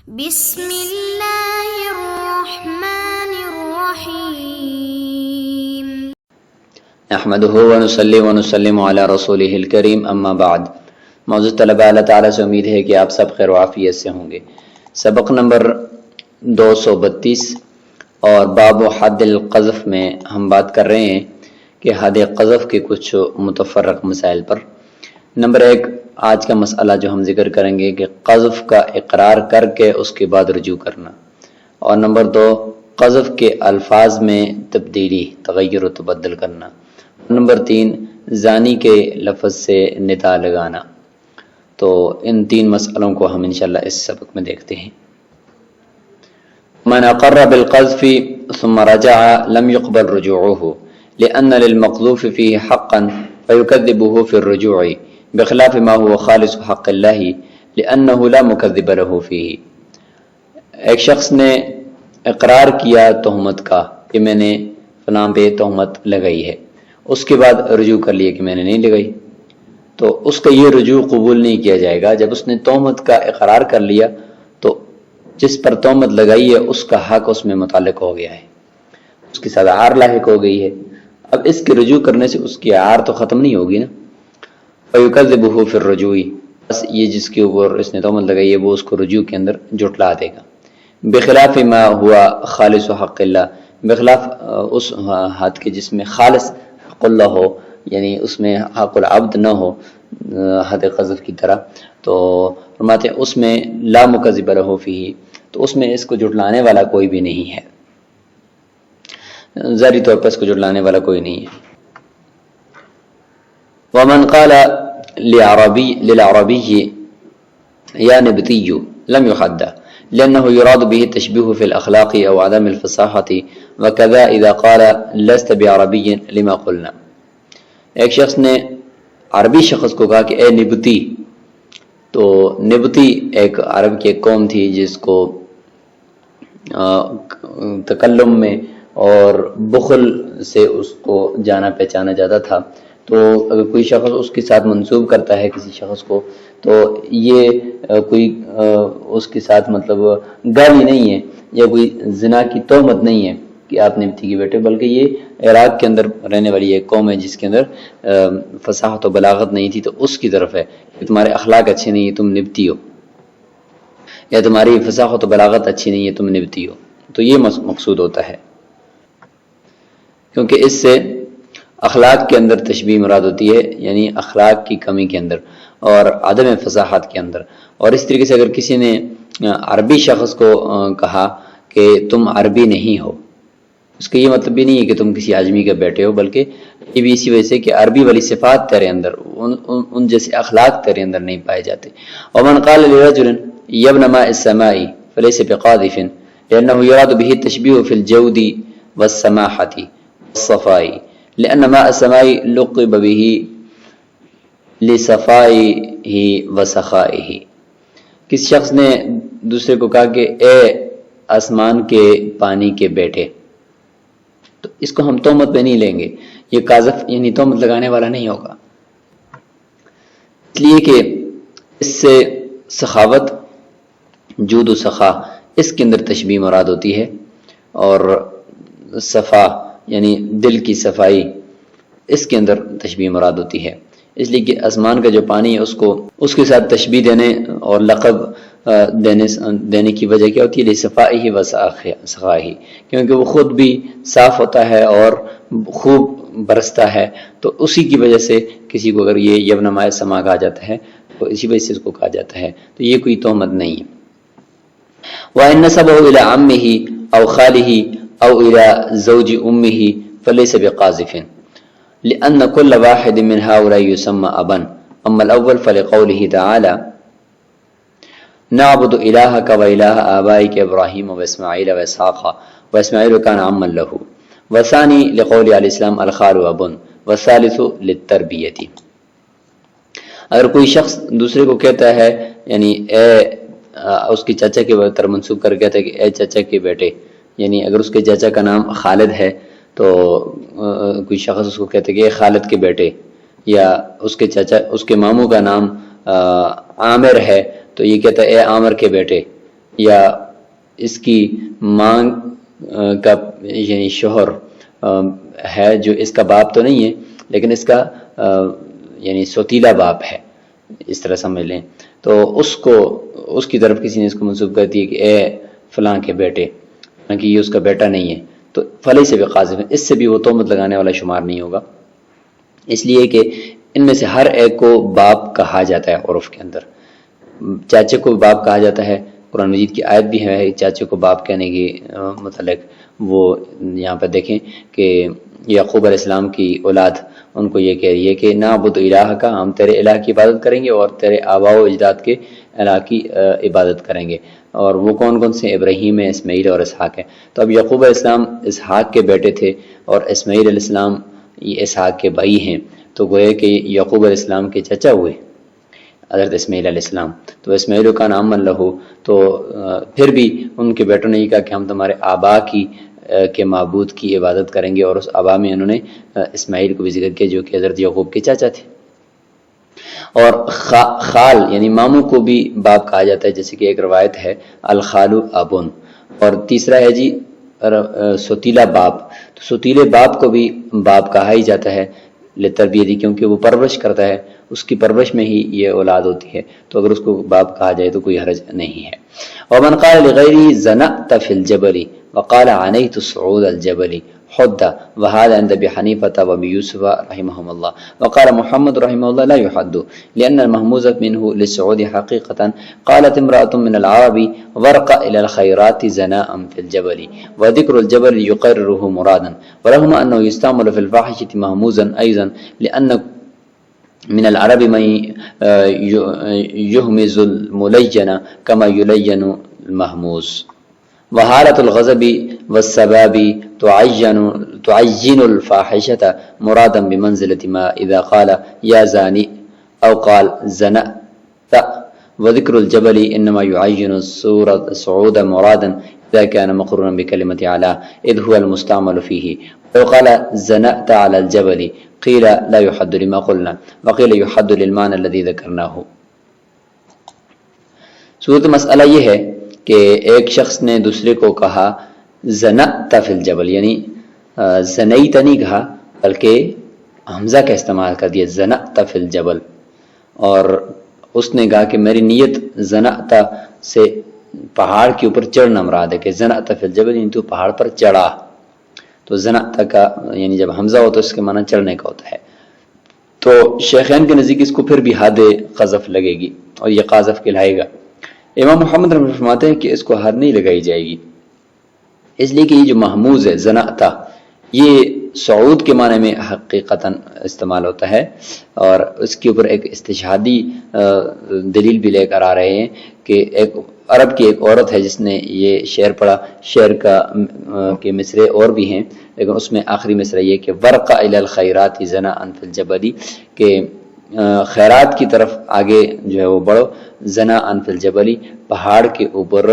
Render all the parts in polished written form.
بسم اللہ الرحمن الرحیم نحمده ونصلی ونسلم علی رسولہ الکریم اما بعد۔ معزز طلباء، اللہ تعالیٰ سے امید ہے کہ آپ سب خیر و عافیت سے ہوں گے۔ سبق نمبر 232 اور باب حد القذف میں ہم بات کر رہے ہیں کہ حد قذف کے کچھ متفرق مسائل پر۔ نمبر 1 آج کا مسئلہ جو ہم ذکر کریں گے کہ قذف کا اقرار کر کے اس کے بعد رجوع کرنا، اور نمبر 2 قذف کے الفاظ میں تبدیلی، تغیر و تبدل کرنا، نمبر 3 زانی کے لفظ سے ندا لگانا۔ تو ان 3 مسئلوں کو ہم انشاءاللہ اس سبق میں دیکھتے ہیں۔ من اقر بالقذف ثم رجع لم يقبل رجوعه لأن للمقذوف فيه حقا فيكذبه في الرجوع بخلاف ما هو خالص حق الله لأنه لا مكذب له فيه۔ ایک شخص نے اقرار کیا تہمت کا کہ میں نے فلاں پہ تہمت لگائی ہے، اس کے بعد رجوع کر لیا کہ میں نے نہیں لگائی، تو اس کا یہ رجوع قبول نہیں کیا جائے گا۔ جب اس نے تہمت کا اقرار کر لیا تو جس پر تہمت لگائی ہے اس کا حق اس میں متعلق ہو گیا ہے، اس کی سزا عار لاحق ہو گئی ہے۔ اب اس کے رجوع کرنے سے اس کی عار تو ختم نہیں ہوگی نا۔ فَيُكَذِّبُهُ فِي الرُّجُوعِ، بس یہ جس کے اوپر اس نے تہمت لگائی ہے وہ اس کو رجوع کے اندر جھٹلا دے گا۔ بخلاف ما ہوا خالص حق اللہ، بخلاف اس حد کے جس میں خالص حق اللہ ہو، یعنی اس میں حق العبد نہ ہو حد قذف کی طرح، تو فرماتے ہیں اس میں لا مکذب لہ فیہ، تو اس میں اس کو جھٹلانے والا کوئی بھی نہیں ہے، ظاہری طور پر اس کو جھٹلانے والا کوئی نہیں ہے۔ ومن قال للعربی یا نبتی لم يحد لأنه يراد به التشبيه في الأخلاق أو عدم الفصاحة وكذا إذا قال لست بعربي لما قلنا۔ ایک شخص نے عربی شخص کو کہا کہ اے نبتی، تو نبتی ایک عرب کی ایک قوم تھی جس کو تکلم میں اور بخل سے اس کو جانا پہچانا جاتا تھا۔ تو اگر کوئی شخص اس کے ساتھ منسوب کرتا ہے کسی شخص کو، تو یہ کوئی اس کے ساتھ مطلب گالی نہیں ہے یا کوئی زنا کی تہمت نہیں ہے کہ آپ نبتی کے بیٹے، بلکہ یہ عراق کے اندر رہنے والی ایک قوم ہے جس کے اندر فصاحت و بلاغت نہیں تھی، تو اس کی طرف ہے کہ تمہارے اخلاق اچھے نہیں ہیں تم نبتی ہو، یا تمہاری فصاحت و بلاغت اچھی نہیں ہے تم نبتی ہو، تو یہ مقصود ہوتا ہے، کیونکہ اس سے اخلاق کے اندر تشبیہ مراد ہوتی ہے، یعنی اخلاق کی کمی کے اندر اور عدم فصاحت کے اندر۔ اور اس طریقے سے اگر کسی نے عربی شخص کو کہا کہ تم عربی نہیں ہو، اس کا یہ مطلب بھی نہیں ہے کہ تم کسی عجمی کے بیٹے ہو، بلکہ یہ بھی اسی وجہ سے کہ عربی والی صفات تیرے اندر، ان جیسے اخلاق تیرے اندر نہیں پائے جاتے۔ ومن قال لرجل یا ابن ماء السماء فليس بقاذف لأنه يراد به التشبيه في الجود والسماحة والصفاء لأن ماء السماء لقب به لصفائه وسخائه۔ کس شخص نے دوسرے کو کہا کہ اے آسمان کے پانی کے بیٹے، تو اس کو ہم تہمت پہ نہیں لیں گے، یہ قاذف یعنی تہمت لگانے والا نہیں ہوگا، اس لیے کہ اس سے سخاوت، جود و سخا، اس کے اندر تشبیہ مراد ہوتی ہے، اور صفا یعنی دل کی صفائی، اس کے اندر تشبیہ مراد ہوتی ہے۔ اس لیے کہ آسمان کا جو پانی ہے اس کے ساتھ تشبیہ دینے اور لقب دینے کی وجہ کیا ہوتی ہے؟ لصفائہ و سخائہ، کیونکہ وہ خود بھی صاف ہوتا ہے اور خوب برستا ہے، تو اسی کی وجہ سے کسی کو اگر یہ یبن ماء السماء کہا جاتا ہے تو اسی وجہ سے اس کو کہا جاتا ہے، تو یہ کوئی تہمت نہیں ہے۔ وَإِنْ نَسَبَهُ إِلَىٰ عَمِّهِ أَوْ خَالِهِ أَوْ إِلَىٰ زَوْجِ أُمِّهِ فَلَيْسَ بِقَاذِفٍ لأن كل واحد من هؤلاء يسمى أبا، أما الأول فلقوله تعالى نعبد إلهك وإله آبائك إبراهيم وإسماعيل وإسحاق وإسماعيل كان عما له، والثاني لقول عليه السلام الخال أب، والثالث للتربية۔ اگر کوئی شخص دوسرے کو کہتا ہے، یعنی اے اس کے چاچا کے طرف منسوب کر کہتا ہے کہ اے چاچا کے بیٹے، یعنی اگر اس کے چاچا کا نام خالد ہے تو کوئی شخص اس کو کہتے کہ اے خالد کے بیٹے، یا اس کے چاچا، اس کے ماموں کا نام عامر ہے تو یہ کہتا ہے اے عامر کے بیٹے، یا اس کی ماں کا یعنی شوہر ہے جو اس کا باپ تو نہیں ہے لیکن اس کا یعنی سوتیلا باپ ہے، اس طرح سمجھ لیں، تو اس کی طرف کسی نے اس کو منسوب کر دیا کہ اے فلاں کے بیٹے، کہ یہ اس کا بیٹا نہیں ہے، تو فلی سے بھی قاذف ہے، اس سے بھی وہ تہمت لگانے والا شمار نہیں ہوگا، اس لیے کہ ان میں سے ہر ایک کو باپ کہا جاتا ہے عرف کے اندر۔ چاچے کو باپ کہا جاتا ہے، قرآن مجید کی آیت بھی ہے چاچے کو باپ کہنے کے متعلق، وہ یہاں پر دیکھیں کہ یعقوب علیہ السلام کی اولاد ان کو یہ کہہ رہی ہے کہ نعبد الہ کا، ہم تیرے الہ کی عبادت کریں گے اور تیرے آباء و اجداد کے الہ کی عبادت کریں گے، اور وہ کون کون سے؟ ابراہیم ہے، اسماعیل اور اسحاق ہے۔ تو اب یعقوب علیہ السلام اسحاق کے بیٹے تھے اور اسماعیل علیہ السلام یہ اسحاق کے بھائی ہیں، تو گویا کہ یعقوب علیہ السلام کے چچا ہوئے حضرت اسماعیل علیہ السلام۔ تو اسماعیل کا نام من لہو، تو پھر بھی ان کے بیٹوں نے یہ کہا کہ ہم تمہارے آبا کے معبود کی عبادت کریں گے، اور اس آبا میں انہوں نے اسماعیل کو بھی ذکر کیا جو کہ حضرت یعقوب کے چاچا تھے۔ اور خال یعنی ماموں کو بھی باپ کہا جاتا ہے، جیسے کہ ایک روایت ہے الخالو ابن، اور تیسرا ہے جی سوتیلا باپ، تو سوتیلے باپ کو بھی باپ کہا ہی جاتا ہے لتربیتی، کیونکہ وہ پرورش کرتا ہے، اس کی پرورش میں ہی یہ اولاد ہوتی ہے، تو اگر اس کو باپ کہا جائے تو کوئی حرج نہیں ہے۔ ومن قال لغیرہ زنأت فی الجبل وقال عنیت صعود الجبل حد وهذا عند ابي حنيفه وابي يوسف رحمهم الله، وقال محمد رحمه الله لا يحد لان المهموز منه للصعود حقيقه. قالت امراه من العرب ورق الى الخيرات زناء في الجبل، وذكر الجبل يقرره مرادا، ورغم انه يستعمل في الفاحشه مهموزا ايضا لان من العرب من يهمز الملين كما يلين المهموز. وحالة الغضب والسباب تعين الفاحشة مرادا بمنزلة ما إذا قال يا زاني أو قال زنأت. وذكر الجبل إنما يعين الصعود مرادا إذا كان مقرونا بكلمة على إذ هو المستعمل فيه. ولو قال زنأت على الجبل قيل لا يحد لما قلنا، وقيل يحد للمعنى الذي ذكرناه. صورت مسئلہ یہ ہے کہ ایک شخص نے دوسرے کو کہا زنأت فی الجبل، یعنی زنیت نہیں کہا بلکہ حمزہ کا استعمال کر دیا زنأت فی الجبل، اور اس نے کہا کہ میری نیت زنأت سے پہاڑ کے اوپر چڑھنا مراد ہے، کہ زنأت فی الجبل یعنی تو پہاڑ پر چڑھا، تو زنأت کا یعنی جب حمزہ ہو تو اس کے معنی چڑھنے کا ہوتا ہے۔ تو شیخین کے نزدیک اس کو پھر بھی حد قذف لگے گی اور یہ قاذف کہلائے گا۔ امام محمد رحمۃ اللہ فرماتے ہیں کہ اس کو حد نہیں لگائی جائے گی، اس لیے کہ یہ جو محموز ہے زنأت، یہ صعود کے معنی میں حقیقتاً استعمال ہوتا ہے، اور اس کے اوپر ایک استشہادی دلیل بھی لے کر آ رہے ہیں کہ ایک عرب کی ایک عورت ہے جس نے یہ شعر پڑھا، شعر کے مصرے اور بھی ہیں لیکن اس میں آخری مصرع یہ کہ ورق الی الخیرات زناء فی الجبل، کہ خیرات کی طرف آگے جو ہے وہ بڑھو، زناء فی الجبل پہاڑ کے اوپر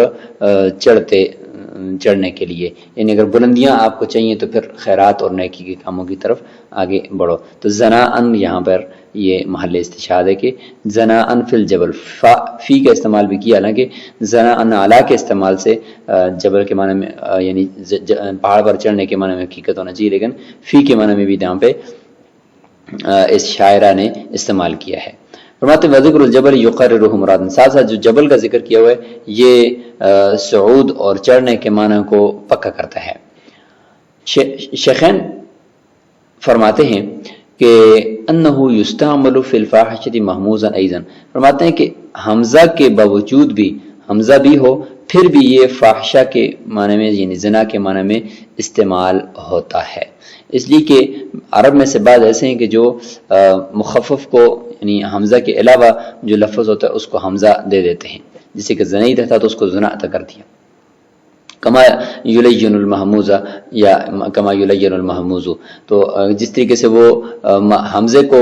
چڑھنے کے لیے، یعنی اگر بلندیاں آپ کو چاہیے تو پھر خیرات اور نیکی کے کاموں کی طرف آگے بڑھو۔ تو زناء یہاں پر یہ محل استشہاد ہے کہ زناء فی الجبل، فی کا استعمال بھی کیا، حالانکہ زناء علی کے استعمال سے جبل کے معنی میں یعنی پہاڑ پر چڑھنے کے معنی میں حقیقت ہونا چاہیے، لیکن فی کے معنی میں بھی یہاں پہ اس شاعرہ نے استعمال کیا ہے۔ فرماتے ہیں وذکر الجبل یقررہ مرادن، ساتھ ساتھ جو جبل کا ذکر کیا ہوا ہے یہ صعود اور چڑھنے کے معنی کو پکا کرتا ہے۔ شیخین فرماتے ہیں کہ انہ یستعمل فی الفاحشۃ محموزا ایضا، فرماتے ہیں کہ حمزہ کے باوجود بھی، حمزہ بھی ہو پھر بھی یہ فاحشہ کے معنی میں یعنی زنا کے معنی میں استعمال ہوتا ہے، اس لیے کہ عرب میں سے بعض ایسے ہیں کہ جو مخفف کو یعنی حمزہ کے علاوہ جو لفظ ہوتا ہے اس کو حمزہ دے دیتے ہیں، جیسے کہ زنیت تھا تو اس کو زنأت کر دیا، کما یلین المحموز یا کما یلین المحموز، تو جس طریقے سے وہ حمزے کو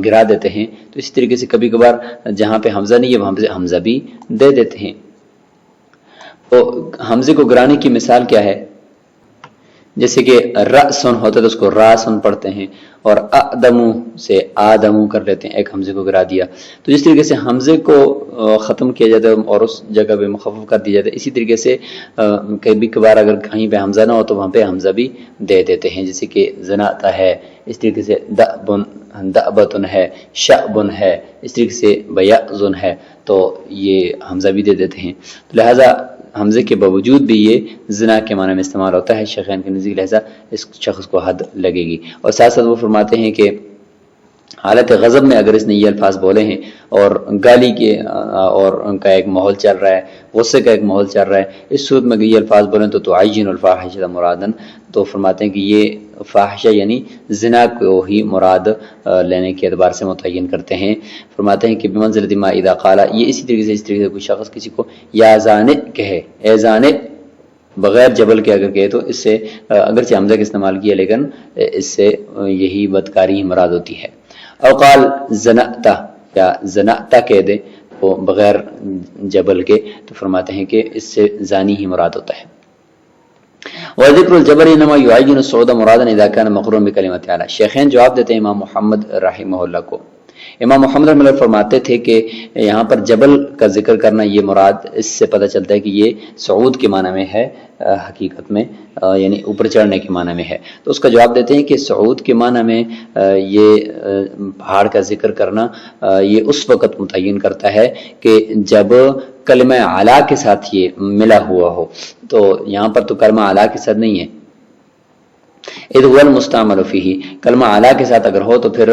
گرا دیتے ہیں تو اس طریقے سے کبھی کبھار جہاں پہ حمزہ نہیں ہے وہاں پہ حمزہ بھی دے دیتے ہیں۔ تو حمزے کو گرانے کی مثال کیا ہے؟ جیسے کہ رأسن ہوتا ہے تو اس کو راسن پڑھتے ہیں، اور ادمو سے آدمو کر لیتے ہیں، ایک حمزے کو گرا دیا. تو جس طریقے سے حمزے کو ختم کیا جاتا ہے اور اس جگہ پہ مخفف کر دیا جاتا ہے، اسی طریقے سے کبھی کبھار اگر کہیں پہ حمزہ نہ ہو تو وہاں پہ حمزہ بھی دے دیتے ہیں، جیسے کہ زناتا ہے، اس طریقے سے دأبن دأبتن ہے، شأبن ہے، اس طریقے سے بیأذن ہے، تو یہ حمزہ بھی دے دیتے ہیں. تو لہٰذا حمزے کے باوجود بھی یہ زنا کے معنی میں استعمال ہوتا ہے شیخین کے نزدیک، لہذا اس شخص کو حد لگے گی. اور ساتھ ساتھ وہ فرماتے ہیں کہ حالت غضب میں اگر اس نے یہ الفاظ بولے ہیں اور گالی کے اور ان کا ایک ماحول چل رہا ہے، غصے کا ایک ماحول چل رہا ہے، اس صورت میں یہ الفاظ بولیں تو تعین الفاحشۃ مرادن، تو فرماتے ہیں کہ یہ فاحشہ یعنی زنا کو ہی مراد لینے کے اعتبار سے متعین کرتے ہیں. فرماتے ہیں کہ بمنزلۃ ما اذا قال، یہ اسی طریقے سے کوئی شخص کسی کو یا زانب کہے، اے زانب، بغیر جبل کے اگر کہے تو اس سے اگرچہ حمزہ کا استعمال کیا لیکن اس سے یہی بدکاری ہی مراد ہوتی ہے. او قال زنأتا، یا زنأتا کہہ دے تو بغیر جبل کے، تو فرماتے ہیں کہ اس سے زانی ہی مراد ہوتا ہے. وذکر الجبر انما يعین الصعود مرادا اذا كان مقرون بکلمۃ اعلی. شیخین جواب دیتے ہیں امام محمد رحمہ اللہ کو. امام محمد رحمہ اللہ فرماتے تھے کہ یہاں پر جبل کا ذکر کرنا یہ مراد، اس سے پتہ چلتا ہے کہ یہ صعود کے معنی میں ہے حقیقت میں، یعنی اوپر چڑھنے کے معنی میں ہے. تو اس کا جواب دیتے ہیں کہ صعود کے معنی میں یہ پہاڑ کا ذکر کرنا یہ اس وقت متعین کرتا ہے کہ جب کلمہ اعلیٰ کے ساتھ یہ ملا ہوا ہو. تو یہاں پر تو کلمہ اعلیٰ کے ساتھ نہیں ہے، اذ هو المستعمل فیہ، کلمہ اعلیٰ کے ساتھ اگر ہو تو پھر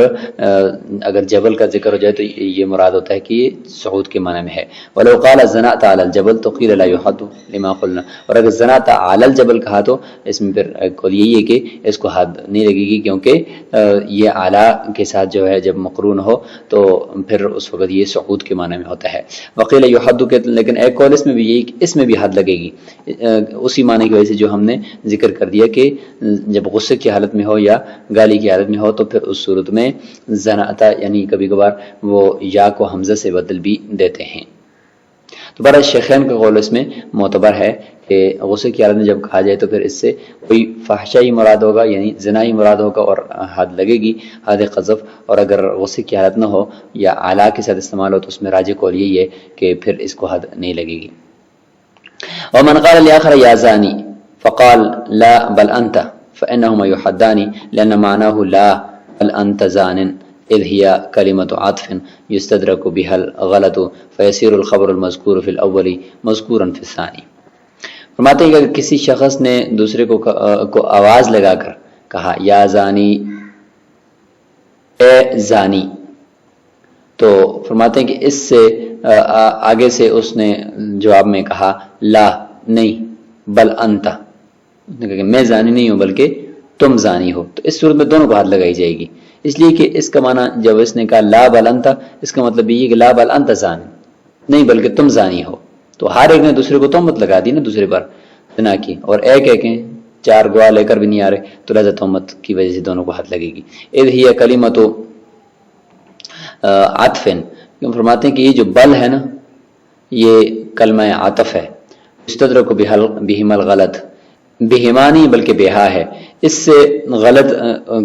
اگر جبل کا ذکر ہو جائے تو یہ مراد ہوتا ہے کہ یہ صعود کے معنی میں ہے. ولو قال زنأت علی الجبل تو قیل لا یحد لما قلنا، اور اگر زنأت علی الجبل کہا تو اس میں پھر قول یہی ہے کہ اس کو حد نہیں لگے گی، کیونکہ یہ اعلیٰ کے ساتھ جو ہے جب مقرون ہو تو پھر اس وقت یہ صعود کے معنی میں ہوتا ہے. وقیل یحد، لیکن ایک قول اس میں بھی یہی، اس میں بھی حد لگے گی اسی معنی کی وجہ سے جو ہم نے ذکر کر دیا کہ جب غصے کی حالت میں ہو یا گالی کی حالت میں ہو تو پھر اس صورت میں زناتا یعنی کبھی کبھار وہ یا کو حمزہ سے بدل بھی دیتے ہیں. تو برای شیخین کا قول اس میں معتبر ہے کہ غصے کی حالت میں جب کہا جائے تو پھر اس سے کوئی فحشہ ہی مراد ہوگا، یعنی زنا ہی مراد ہوگا اور حد لگے گی، حد قذف. اور اگر غصے کی حالت نہ ہو یا اعلیٰ کے ساتھ استعمال ہو تو اس میں راجح قول یہی ہے کہ پھر اس کو حد نہیں لگے گی. ومن قال لآخر یا زانی فقال لا بل انت فإنهما يحدان لأن معناه لا بل أنت زان إذ هي كلمة عطف يستدرك بها الغلط فيصير الخبر المذكور في الأول مذكورا في الثاني. فرماتے ہیں کہ اگر کسی شخص نے دوسرے کو آواز لگا کر کہا یا زانی، اے زانی، تو فرماتے ہیں کہ اس سے آگے سے اس نے جواب میں کہا لا، نہیں، بل انت، میں زانی نہیں ہوں بلکہ تم زانی ہو، تو اس صورت میں دونوں کو حد لگائی جائے گی. اس لیے کہ اس کا معنی جب اس نے کہا لا بل انت، اس کا مطلب یہ کہ لا بل انت زانی، نہیں بلکہ تم زانی ہو. تو ہر ایک نے دوسرے کو تہمت لگا دی نا دوسرے پر زنا کی، اور ایک چار گواہ لے کر بھی نہیں آ رہے، تو لہذا تہمت کی وجہ سے دونوں کو حد لگے گی. اذ ہی کلمۃ عطف، فرماتے ہیں کہ یہ جو بل ہے نا یہ کلمہ عطف ہے. استدرک بہما الغلط، بہما نہیں بلکہ بہا ہے، اس سے غلط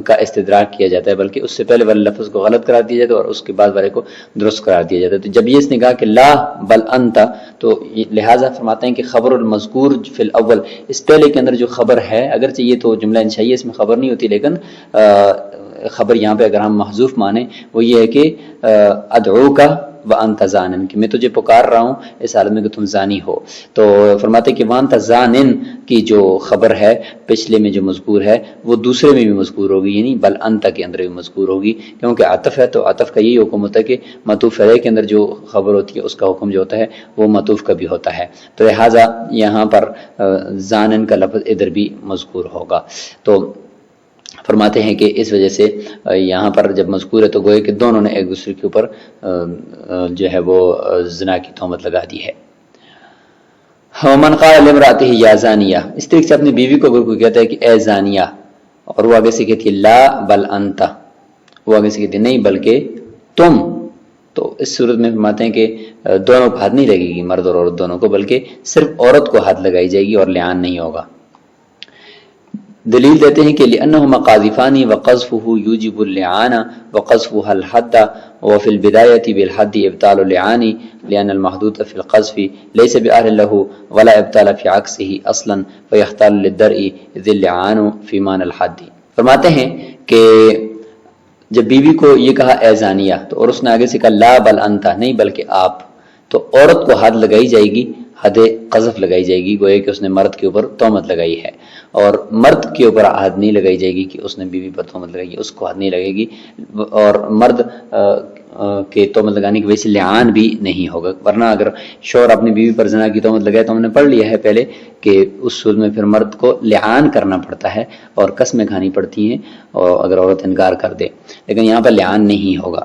کا استدراک کیا جاتا ہے، بلکہ اس سے پہلے والے لفظ کو غلط قرار دیا جاتا ہے اور اس کے بعد والے کو درست قرار دیا جاتا ہے. تو جب یہ اس نے کہا کہ لا بل انت، تو لہٰذا فرماتے ہیں کہ خبر المذکور فی الاول، اس پہلے کے اندر جو خبر ہے، اگرچہ یہ تو جملہ انشائیہ اس میں خبر نہیں ہوتی، لیکن خبر یہاں پہ اگر ہم محذوف مانیں وہ یہ ہے کہ ادعوک وانت زانن، کہ میں تجھے پکار رہا ہوں اس حالت میں کہ تم زانی ہو. تو فرماتے کہ وانت زانن کی جو خبر ہے پچھلے میں جو مذکور ہے وہ دوسرے میں بھی مذکور ہوگی، یعنی بل انت کے اندر بھی مذکور ہوگی، کیونکہ عطف ہے تو عطف کا یہی حکم ہوتا ہے کہ معطوف علیہ کے اندر جو خبر ہوتی ہے اس کا حکم جو ہوتا ہے وہ معطوف کا بھی ہوتا ہے. تو لہٰذا یہاں پر زانن کا لفظ ادھر بھی مذکور ہوگا. تو فرماتے ہیں کہ اس وجہ سے یہاں پر جب مذکور ہے تو گوئے کہ دونوں نے ایک دوسرے کے اوپر جو ہے وہ زنا کی تہمت لگا دی ہے. من قال لامرأته یا زانیہ، اس طریقے سے اپنی بیوی کو اگر کوئی کہتا ہے کہ اے زانیہ، اور وہ آگے سے کہتی ہے لا بل انت، وہ آگے سے کہتی ہے نہیں بلکہ تم، تو اس صورت میں فرماتے ہیں کہ دونوں کو حد نہیں لگے گی، مرد اور عورت دونوں کو، بلکہ صرف عورت کو حد لگائی جائے گی اور لعان نہیں ہوگا. دلیل دیتے ہیں کہ لأنهما قاذفان وقذفه يوجب اللعان وقذفها الحد وفي البداية بالحد ابطال اللعان لأن المحدود في القذف ليس بأهل له ولا ابطال في عكسه اصلا فيختال للدرء ذي اللعان في معنى الحد. فرماتے ہیں کہ جب بیوی کو یہ کہا اے زانیہ تو اور اس نے آگے سے کہا لا بل انتا، نہیں بلکہ آپ، تو عورت کو حد لگائی جائے گی، حد قذف لگائی جائے گی، گویا کہ اس نے مرد کے اوپر تہمت لگائی ہے، اور مرد کے اوپر حد نہیں لگائی جائے گی کہ اس نے بیوی پر تہمت لگائی، اس کو حد نہیں لگے گی، اور مرد کے تہمت لگانے کی وجہ سے لعان بھی نہیں ہوگا. ورنہ اگر شوہر اپنی بیوی پر زنا کی تہمت لگائے تو ہم نے پڑھ لیا ہے پہلے کہ اس صورت میں پھر مرد کو لعان کرنا پڑتا ہے اور قسمیں کھانی پڑتی ہیں اور اگر عورت انکار کر دے، لیکن یہاں پر لعان نہیں ہوگا.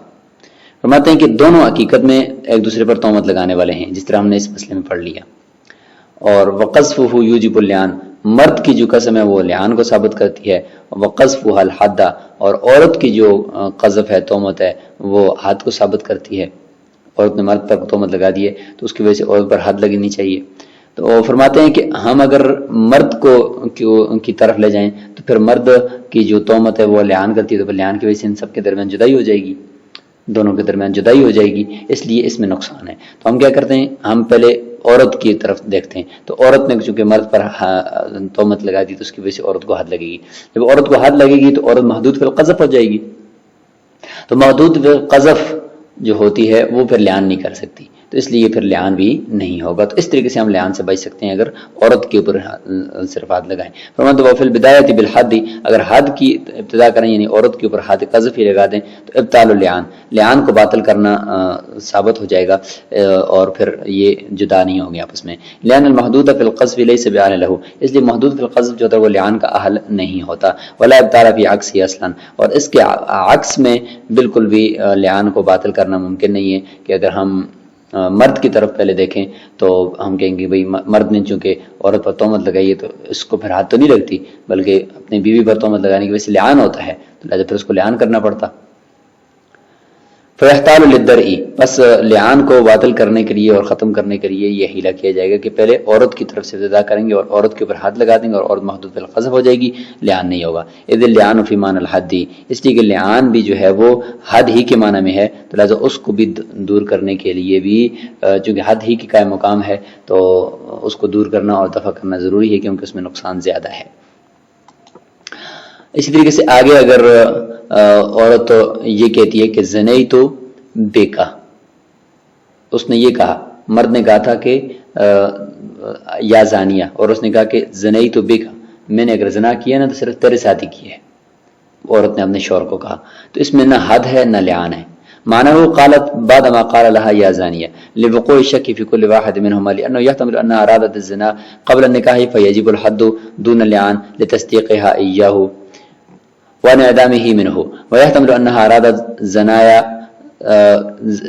فرماتے ہیں کہ دونوں حقیقت میں ایک دوسرے پر تہمت لگانے والے ہیں، جس طرح ہم نے اس مسئلے میں پڑھ لیا. اور وقذفہ یوجب اللعان، مرد کی جو قسم ہے وہ لعان کو ثابت کرتی ہے، وقذفہ الحد، اور عورت کی جو قذف ہے تہمت ہے وہ حد کو ثابت کرتی ہے. عورت نے مرد پر تہمت لگا دی ہے تو اس کی وجہ سے عورت پر حد لگنی چاہیے. تو فرماتے ہیں کہ ہم اگر مرد کو کی طرف لے جائیں تو پھر مرد کی جو تہمت ہے وہ لعان کرتی ہے، تو پھر لعان کی وجہ سے ان سب کے درمیان جدائی ہو جائے گی، دونوں کے درمیان جدائی ہو جائے گی، اس لیے اس میں نقصان ہے. تو ہم کیا کرتے ہیں، ہم پہلے عورت کی طرف دیکھتے ہیں. تو عورت نے چونکہ مرد پر تہمت لگا دی تو اس کی وجہ سے عورت کو حد لگے گی. جب عورت کو حد لگے گی تو عورت محدود فی القذف ہو جائے گی. تو محدود فی القذف جو ہوتی ہے وہ پھر لعان نہیں کر سکتی، تو اس لیے پھر لعان بھی نہیں ہوگا. تو اس طریقے سے ہم لعان سے بچ سکتے ہیں اگر عورت کے اوپر صرف حد لگائیں. فرماتے ہیں وفی البدایۃ بالحد، اگر حد کی ابتدا کریں یعنی عورت کے اوپر حد قذف ہی لگا دیں تو ابطال اللعان، لعان کو باطل کرنا ثابت ہو جائے گا اور پھر یہ جدا نہیں ہوں گے آپس میں. لأن المحدود فی القذف لیس بأہل لہ، اس لیے محدود فی القذف جو ہوتا ہے وہ لعان کا اہل نہیں ہوتا. ولا ابطال فی عکسہ اصلا، اور اس کے عکس میں بالکل بھی لعان کو باطل کرنا ممکن نہیں ہے. کہ اگر ہم مرد کی طرف پہلے دیکھیں تو ہم کہیں گے بھئی مرد نے چونکہ عورت پر تہمت لگائی ہے تو اس کو پھر حد تو نہیں لگتی، بلکہ اپنی بیوی پر تہمت لگانے کی وجہ سے لعان ہوتا ہے، تو لہذا پھر اس کو لعان کرنا پڑتا. فیحتال للدرء، بس لعان کو باطل کرنے کے لیے اور ختم کرنے کے لیے یہ حیلہ کیا جائے گا کہ پہلے عورت کی طرف سے ابتدا کریں گے اور عورت کے اوپر حد لگا دیں گے اور عورت محدود فی القذف ہو جائے گی، لعان نہیں ہوگا. اذ اللعان فی معنی الحد، اس لیے کہ لعان بھی جو ہے وہ حد ہی کے معنی میں ہے، تو لہذا اس کو بھی دور کرنے کے لیے بھی چونکہ حد ہی کی قائم مقام ہے تو اس کو دور کرنا اور دفع کرنا ضروری ہے کیونکہ اس میں نقصان زیادہ ہے. اسی طریقے سے آگے اگر عورت یہ کہتی ہے کہ زنیتو بیکا، اس نے یہ کہا، مرد نے کہا تھا کہ یا زانیہ، اور اس نے کہا کہ زنیتو بیکا، میں نے اگر زنا کیا نا تو صرف تیرے ساتھ ہی کیا ہے، عورت نے اپنے شوہر کو کہا، تو اس میں نہ حد ہے نہ لعان ہے. معنی وہ قالت بعد ما قال لها یا زانیہ لوقوع الشک فی کل واحد منهما لانه يحتمل انها ارادت الزنا قبل النکاح فيجب الحد دون اللعان لتصديقها اياه وانعدامه منه، ويحتمل انها ارادت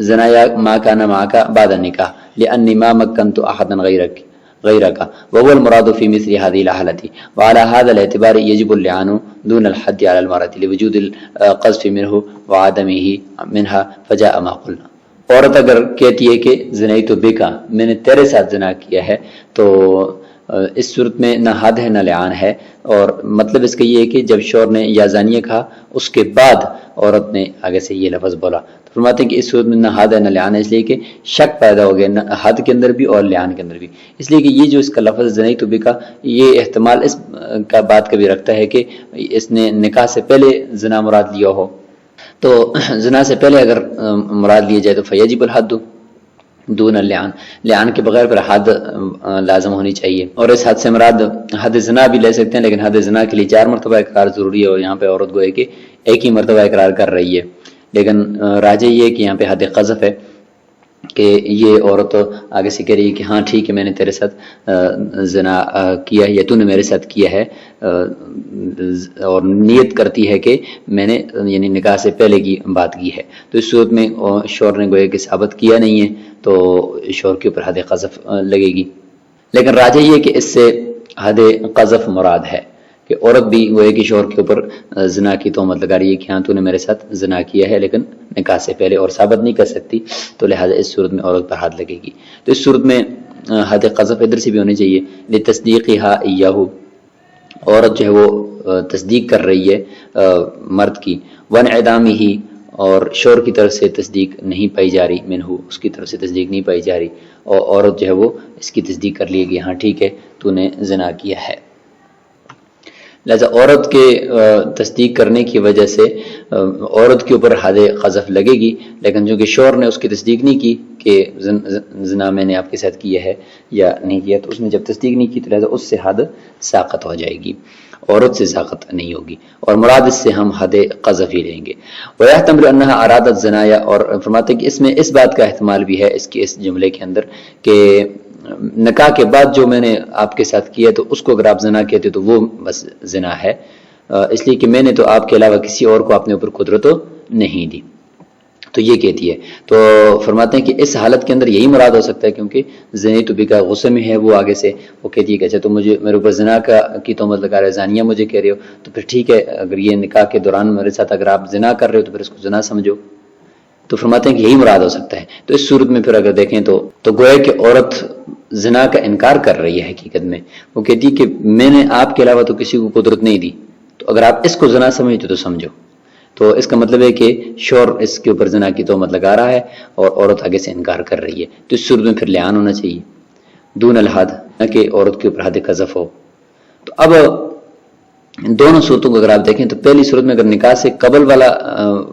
زنایا ما كان معك بعد النکاح لاني ما مكنت احدا غيرك وهو المراد في مثل هذه الحالة. وعلى هذا الاعتبار يجب اللعان دون الحد على المرأة لوجود القذف منه وعدمه منها فجاء ما قلنا. عورت اگر کہتی ہے کہ زنیت بکا، میں نے تیرے ساتھ زنا کیا ہے، تو اس صورت میں نہ حد ہے نہ لعان ہے. اور مطلب اس کا یہ ہے کہ جب شوہر نے یا زانیہ کہا اس کے بعد عورت نے آگے سے یہ لفظ بولا، تو فرماتے ہیں کہ اس صورت میں نہ حد ہے نہ لعان ہے، اس لیے کہ شک پیدا ہو گیا نہ حد کے اندر بھی اور لعان کے اندر بھی. اس لیے کہ یہ جو اس کا لفظ زنیت بکا، یہ احتمال اس کا بات کا بھی رکھتا ہے کہ اس نے نکاح سے پہلے زنا مراد لیا ہو، تو زنا سے پہلے اگر مراد لیا جائے تو فیجب الحد دون اللعان، لعان کے بغیر پر حد لازم ہونی چاہیے. اور اس حد سے مراد حد زنا بھی لے سکتے ہیں، لیکن حد زنا کے لیے 4 مرتبہ اقرار ضروری ہے، اور یہاں پہ عورت گوئے کہ ایک ہی مرتبہ اقرار کر رہی ہے. لیکن راجح یہ ہے کہ یہاں پہ حد قذف ہے کہ یہ عورت آگے سے کہہ رہی ہے کہ ہاں ٹھیک ہے میں نے تیرے ساتھ زنا کیا ہے یا تو نے میرے ساتھ کیا ہے، اور نیت کرتی ہے کہ میں نے یعنی نکاح سے پہلے کی بات کی ہے. تو اس صورت میں شوہر نے گویا کہ ثابت کیا نہیں ہے تو شوہر کے اوپر حد قذف لگے گی. لیکن راجح یہ کہ اس سے حد قذف مراد ہے کہ عورت بھی گویا کہ شوہر کے اوپر زنا کی تہمت لگا رہی ہے کہ ہاں تو نے میرے ساتھ زنا کیا ہے لیکن نکاح سے پہلے، اور ثابت نہیں کر سکتی، تو لہذا اس صورت میں عورت پر حد لگے گی. تو اس صورت میں حد قذف ادھر سے بھی ہونی چاہیے لتصدیقها ایاہ، عورت جو ہے وہ تصدیق کر رہی ہے مرد کی، وانعدامی ہی، اور شوہر کی طرف سے تصدیق نہیں پائی جا رہی، منہو اس کی طرف سے تصدیق نہیں پائی جا رہی، اور عورت جو ہے وہ اس کی تصدیق کر لی کہ ہاں ٹھیک ہے تو نے زنا کیا ہے۔ لہذا عورت کے تصدیق کرنے کی وجہ سے عورت کے اوپر حد قذف لگے گی، لیکن چونکہ شوہر نے اس کی تصدیق نہیں کی کہ زنا میں نے آپ کے ساتھ کیا ہے یا نہیں کیا، تو اس نے جب تصدیق نہیں کی تو لہذا اس سے حد ساقط ہو جائے گی، عورت سے ساقط نہیں ہوگی، اور مراد اس سے ہم حد قذف ہی لیں گے۔ وَيَحْتَمِلُ أَنَّهَا أَرَادَتْ الزِّنَا، اور فرماتے ہیں کہ اس میں اس بات کا احتمال بھی ہے اس جملے کے اندر کہ نکاح کے بعد جو میں نے آپ کے ساتھ کیا تو اس کو اگر آپ زنا کہتے تو وہ بس زنا ہے، اس لیے کہ میں نے تو آپ کے علاوہ کسی اور کو اپنے اوپر قدرت نہیں دی، تو یہ کہتی ہے۔ تو فرماتے ہیں کہ اس حالت کے اندر یہی مراد ہو سکتا ہے، کیونکہ زنی تو بکا غصے میں ہے وہ آگے سے، وہ کہتی ہے کہ اچھا تو مجھے میرے اوپر زنا کی تہمت لگا رہے، زانیہ مجھے کہہ رہے ہو، تو پھر ٹھیک ہے، اگر یہ نکاح کے دوران میرے ساتھ اگر آپ زنا کر رہے ہو تو پھر اس کو زنا سمجھو۔ تو فرماتے ہیں کہ یہی مراد ہو سکتا ہے۔ تو اس صورت میں پھر اگر دیکھیں تو گویا کہ عورت زنا کا انکار کر رہی ہے حقیقت میں، وہ کہتی ہے کہ میں نے آپ کے علاوہ تو کسی کو قدرت نہیں دی، تو اگر آپ اس کو زنا سمجھتے تو سمجھو۔ تو اس کا مطلب ہے کہ شوہر اس کے اوپر زنا کی تہمت لگا رہا ہے اور عورت آگے سے انکار کر رہی ہے، تو اس صورت میں پھر لعان ہونا چاہیے دون الحد، نہ کہ عورت کے اوپر حد قذف ہو۔ تو اب دونوں صورتوں کو اگر آپ دیکھیں تو پہلی صورت میں اگر نکاح سے قبل والا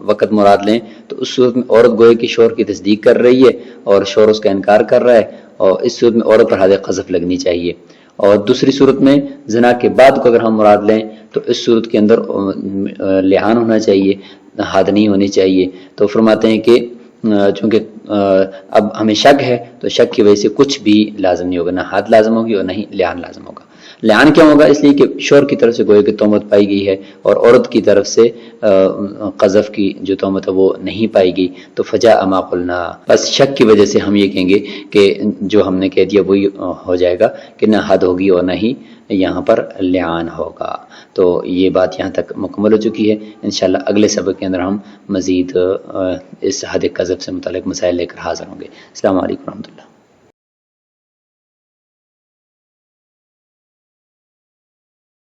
وقت مراد لیں تو اس صورت میں عورت گویا کہ شوہر کی تصدیق کر رہی ہے اور شوہر اس کا انکار کر رہا ہے، اور اس صورت میں عورت پر حد قذف لگنی چاہیے۔ اور دوسری صورت میں زنا کے بعد کو اگر ہم مراد لیں تو اس صورت کے اندر لعان ہونا چاہیے، حد نہیں ہونی چاہیے۔ تو فرماتے ہیں کہ چونکہ اب ہمیں شک ہے تو شک کی وجہ سے کچھ بھی لازم نہیں ہوگا، نہ حد لازم ہوگی اور نہ ہی لعان لازم ہوگا۔ لعان کیا ہوگا؟ اس لیے کہ شوہر کی طرف سے گویا کہ تہمت پائی گئی ہے اور عورت کی طرف سے قذف کی جو تہمت ہے وہ نہیں پائی گئی، تو فجاء ما قلنا، بس شک کی وجہ سے ہم یہ کہیں گے کہ جو ہم نے کہہ دیا وہی ہو جائے گا کہ نہ حد ہوگی اور نہ ہی یہاں پر لعان ہوگا۔ تو یہ بات یہاں تک مکمل ہو چکی ہے۔ انشاءاللہ اگلے سبق کے اندر ہم مزید اس حد قذف سے متعلق مسائل لے کر حاضر ہوں گے۔ السلام علیکم ورحمۃ اللہ۔